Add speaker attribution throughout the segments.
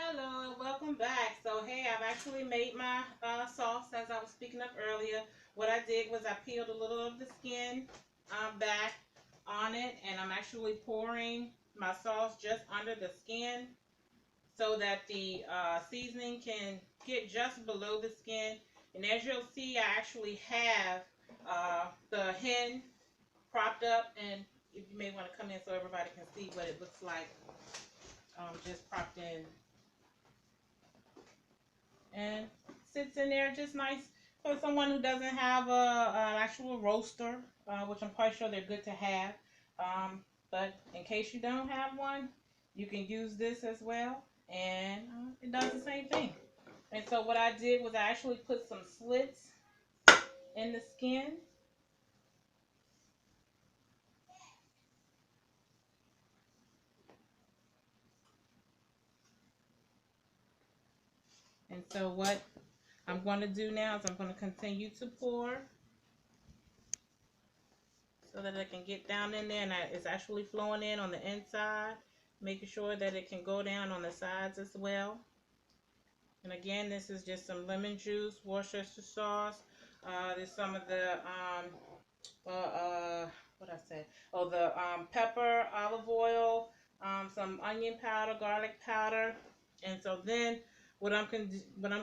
Speaker 1: Hello and welcome back. So hey, I've actually made my sauce as I was speaking of earlier. What I did was I peeled a little of the skin back on it, and I'm actually pouring my sauce just under the skin so that the seasoning can get just below the skin. And as you'll see, I actually have the hen propped up, and if you may want to come in so everybody can see what it looks like, just propped in and sits in there just nice for someone who doesn't have an actual roaster, which I'm quite sure they're good to have. But in case you don't have one, you can use this as well, and it does the same thing. And so what I did was I actually put some slits in the skin. And so what I'm going to do now is I'm going to continue to pour so that it can get down in there, and it's actually flowing in on the inside, making sure that it can go down on the sides as well. And again, this is just some lemon juice, Worcestershire sauce. There's some of the what I said? Oh, the pepper, olive oil, some onion powder, garlic powder, and so then what I'm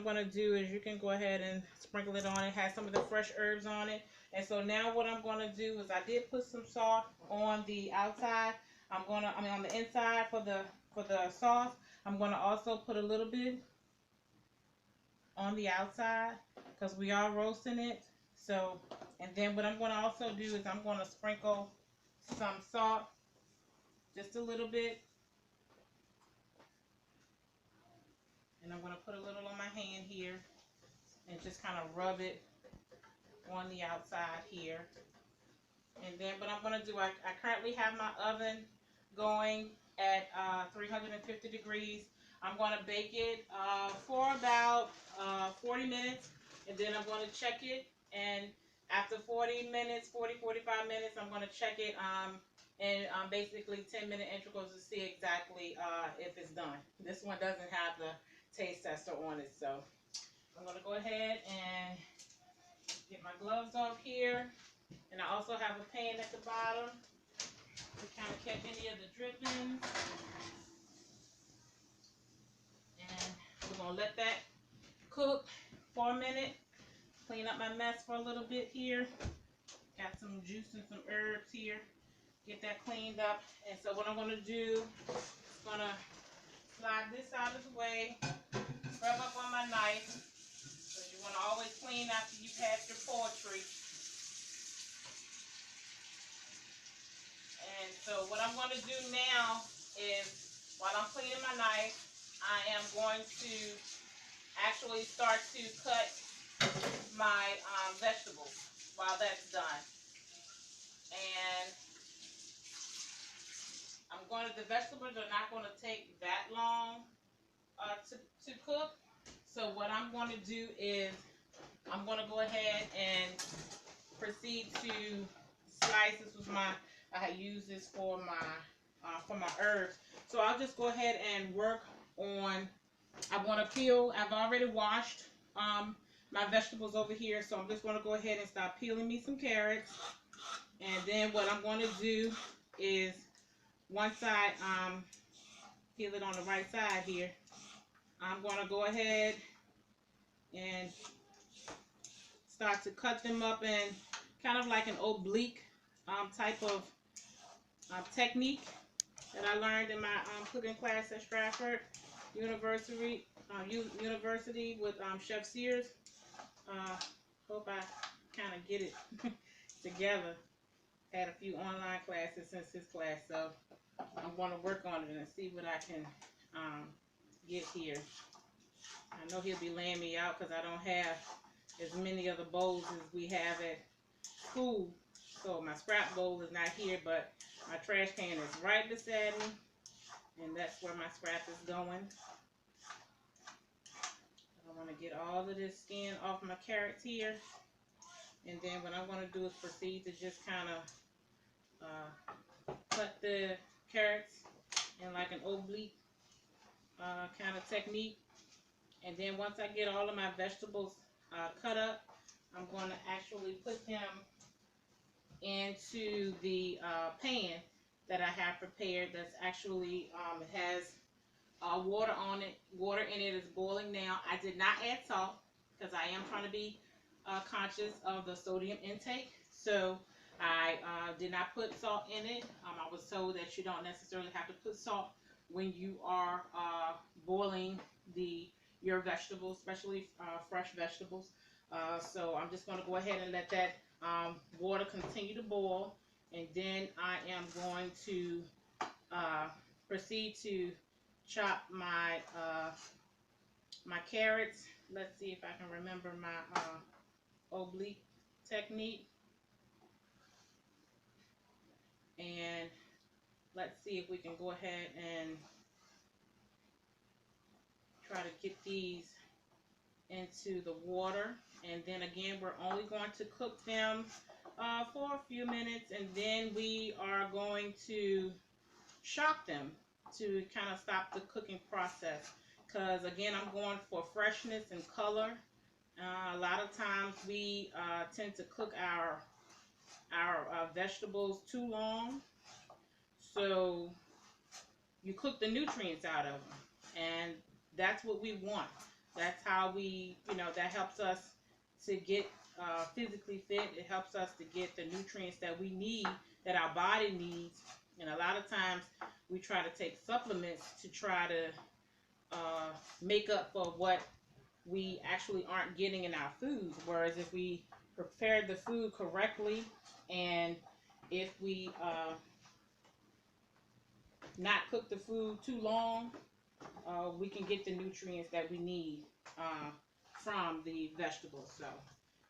Speaker 1: gonna do is you can go ahead and sprinkle it on. It has some of the fresh herbs on it, and so now what I'm gonna do is I did put some salt on the outside. On the inside for the sauce. I'm gonna also put a little bit on the outside because we are roasting it. So, and then what I'm going to also do is I'm going to sprinkle some salt, just a little bit, and I'm going to put a little on my hand here and just kind of rub it on the outside here. And then what I'm going to do, I currently have my oven going at 350 degrees. I'm going to bake it for about 40 minutes, and then I'm going to check it. And after 40 minutes, 45 minutes, I'm going to check it in basically 10-minute intervals to see exactly if it's done. This one doesn't have the taste tester on it, so I'm going to go ahead and get my gloves off here. And I also have a pan at the bottom to kind of catch any of the drippings. And we're going to let that cook for a minute. Clean up my mess for a little bit here. Got some juice and some herbs here. Get that cleaned up. And so what I'm going to do is going to slide this out of the way. Scrub up on my knife. Because you want to always clean after you pass your poultry. And so what I'm going to do now is, while I'm cleaning my knife, I am going to actually start to cut my vegetables while that's done. And the vegetables are not going to take that long to cook. So what I'm going to do is I'm going to go ahead and proceed to slice. This was I had used this for my herbs. So I'll just go ahead and work on. I want to peel. I've already washed my vegetables over here, so I'm just going to go ahead and start peeling me some carrots. And then what I'm going to do is, once I peel it on the right side here, I'm going to go ahead and start to cut them up in kind of like an oblique type of technique that I learned in my cooking class at Stratford University with Chef Sears. Hope I kind of get it together. Had a few online classes since his class, so I'm going to work on it and see what I can get here. I know he'll be laying me out because I don't have as many of the bowls as we have at school. So my scrap bowl is not here, but my trash can is right beside me, and that's where my scrap is going. I want to get all of this skin off my carrots here, and then what I'm going to do is proceed to just kind of cut the carrots in like an oblique kind of technique. And then once I get all of my vegetables cut up, I'm going to actually put them into the pan that I have prepared. That's actually, it has water on it. Water in it is boiling now. I did not add salt because I am trying to be conscious of the sodium intake. So I did not put salt in it. I was told that you don't necessarily have to put salt when you are boiling your vegetables, especially fresh vegetables. So I'm just going to go ahead and let that water continue to boil, and then I am going to proceed to chop my carrots. Let's see if I can remember my oblique technique. And let's see if we can go ahead and try to get these into the water. And then again, we're only going to cook them for a few minutes, and then we are going to shock them to kind of stop the cooking process. Because again, I'm going for freshness and color. A lot of times we tend to cook our vegetables too long, so you cook the nutrients out of them, and that's what we want. That's how we, that helps us to get physically fit. It helps us to get the nutrients that we need, that our body needs. And a lot of times we try to take supplements to try to make up for what we actually aren't getting in our foods. Whereas if we prepare the food correctly, and if we not cook the food too long, we can get the nutrients that we need from the vegetables. So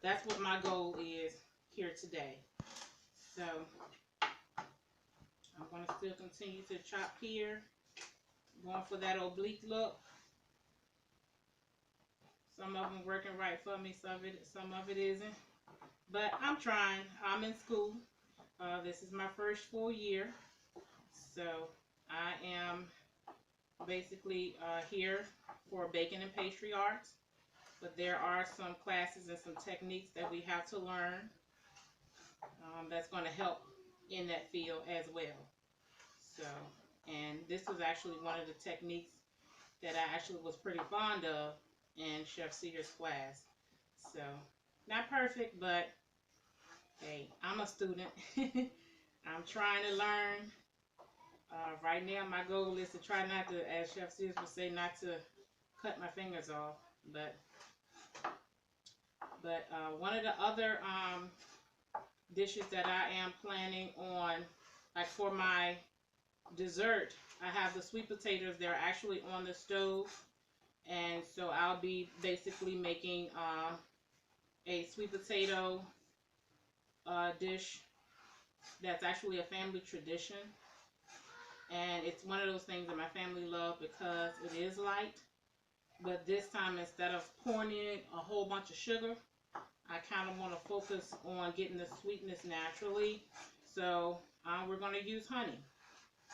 Speaker 1: that's what my goal is here today. So I'm going to still continue to chop here, going for that oblique look. Some of them working right for me, some of it isn't. But I'm trying. I'm in school. This is my first full year. So I am basically here for baking and pastry arts. But there are some classes and some techniques that we have to learn that's going to help in that field as well. So, and this was actually one of the techniques that I actually was pretty fond of in Chef Sears class. So, not perfect, but hey, I'm a student. I'm trying to learn. Right now, my goal is to try not to, as Chef Sears would say, not to cut my fingers off. But one of the other dishes that I am planning on, like for my dessert, I have the sweet potatoes. They're actually on the stove, and so I'll be basically making a sweet potato dish that's actually a family tradition, and it's one of those things that my family love because it is light. But this time, instead of pouring in a whole bunch of sugar, I kind of want to focus on getting the sweetness naturally. So we're going to use honey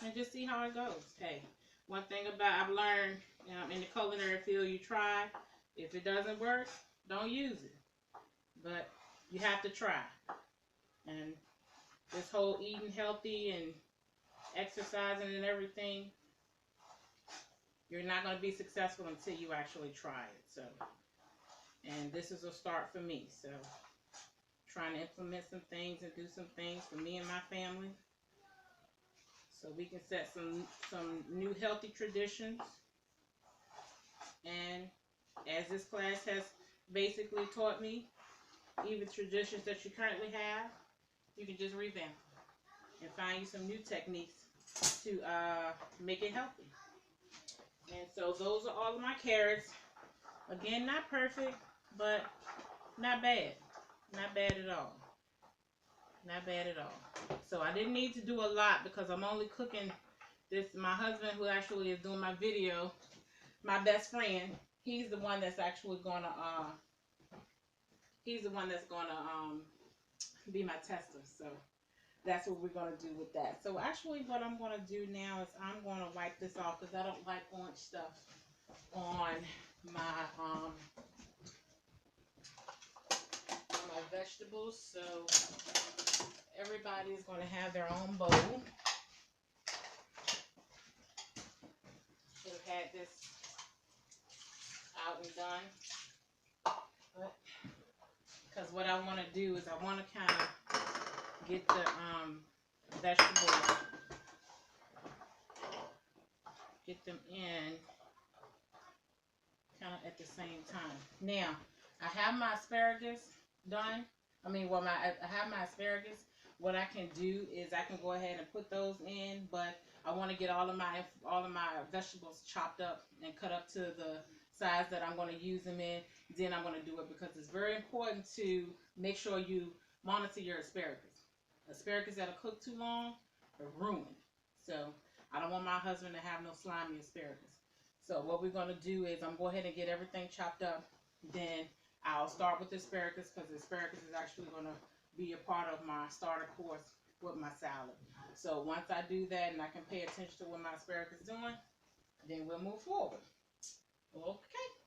Speaker 1: and just see how it goes. Hey, one thing I've learned in the culinary field, you try. If it doesn't work, don't use it. But you have to try. And this whole eating healthy and exercising and everything, you're not going to be successful until you actually try it. So, and this is a start for me. So, trying to implement some things and do some things for me and my family, so we can set some new healthy traditions. And as this class has basically taught me, even traditions that you currently have, you can just revamp them and find you some new techniques to make it healthy. And so those are all of my carrots. Again, not perfect, but not bad. Not bad at all. Not bad at all. So I didn't need to do a lot because I'm only cooking this. My husband, who actually is doing my video, my best friend, he's the one that's actually gonna be my tester. So that's what we're going to do with that. So actually what I'm going to do now is I'm going to wipe this off because I don't like orange stuff on my vegetables. So everybody is going to have their own bowl. Should have had this out and done. But because what I want to do is I want to kind of get the vegetables, get them in kind of at the same time. Now, I have my asparagus done. I have my asparagus. What I can do is I can go ahead and put those in, but I want to get all of my vegetables chopped up and cut up to the size that I'm going to use them in. Then I'm going to do it because it's very important to make sure you monitor your asparagus. Asparagus that'll cook too long are ruined. So I don't want my husband to have no slimy asparagus. So what we're going to do is I'm going to go ahead and get everything chopped up. Then I'll start with the asparagus because the asparagus is actually going to be a part of my starter course with my salad. So once I do that and I can pay attention to what my asparagus is doing, then we'll move forward. Okay.